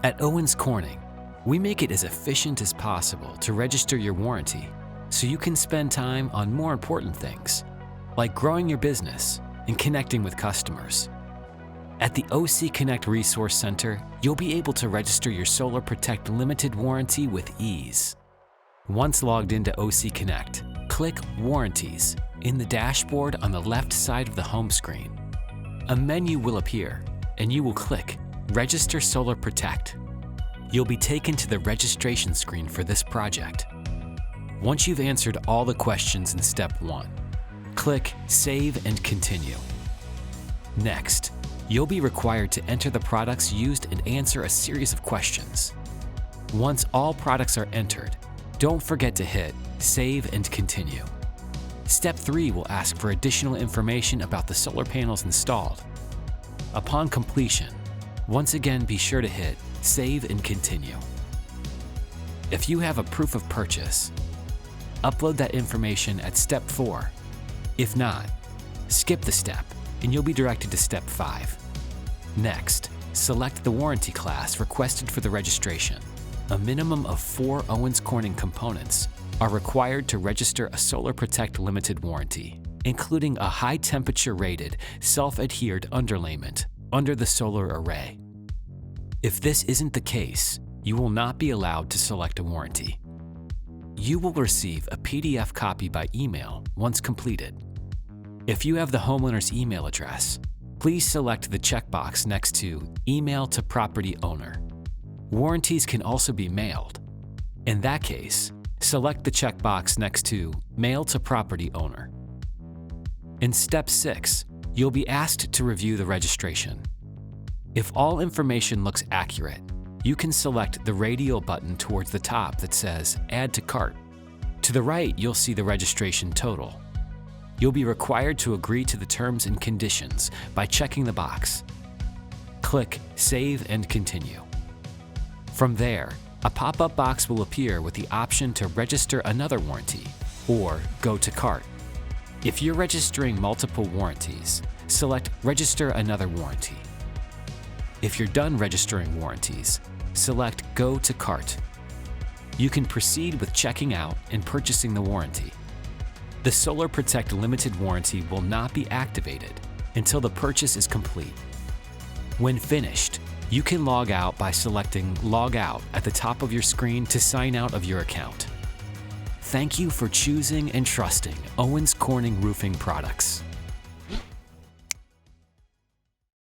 At Owens Corning, we make it as efficient as possible to register your warranty so you can spend time on more important things, like growing your business and connecting with customers. At the OCConnect Resource Center, you'll be able to register your Solar Protect Limited warranty with ease. Once logged into OCConnect, click Warranties in the dashboard on the left side of the home screen. A menu will appear, and you will click Register Solar Protect. You'll be taken to the registration screen for this project. Once you've answered all the questions in Step 1, click Save and Continue. Next, you'll be required to enter the products used and answer a series of questions. Once all products are entered, don't forget to hit Save and Continue. Step 3 will ask for additional information about the solar panels installed. Upon completion, once again be sure to hit Save and Continue. If you have a proof of purchase, upload that information at Step 4. If not, skip the step and you'll be directed to Step 5. Next, select the warranty class requested for the registration. A minimum of 4 Owens Corning components are required to register a Solar Protect Limited warranty, including a high temperature rated self-adhered underlayment under the solar array. If this isn't the case, you will not be allowed to select a warranty. You will receive a PDF copy by email once completed. If you have the homeowner's email address, please select the checkbox next to Email to Property Owner. Warranties can also be mailed. In that case, select the checkbox next to Mail to Property Owner. In Step 6, you'll be asked to review the registration. If all information looks accurate, you can select the radial button towards the top that says Add to Cart. To the right, you'll see the registration total. You'll be required to agree to the terms and conditions by checking the box. Click Save and Continue. From there, a pop-up box will appear with the option to register another warranty or go to cart. If you're registering multiple warranties, select Register Another Warranty. If you're done registering warranties, select Go to Cart. You can proceed with checking out and purchasing the warranty. The Solar Protect Limited warranty will not be activated until the purchase is complete. When finished, you can log out by selecting Log Out at the top of your screen to sign out of your account. Thank you for choosing and trusting Owens Corning Roofing products.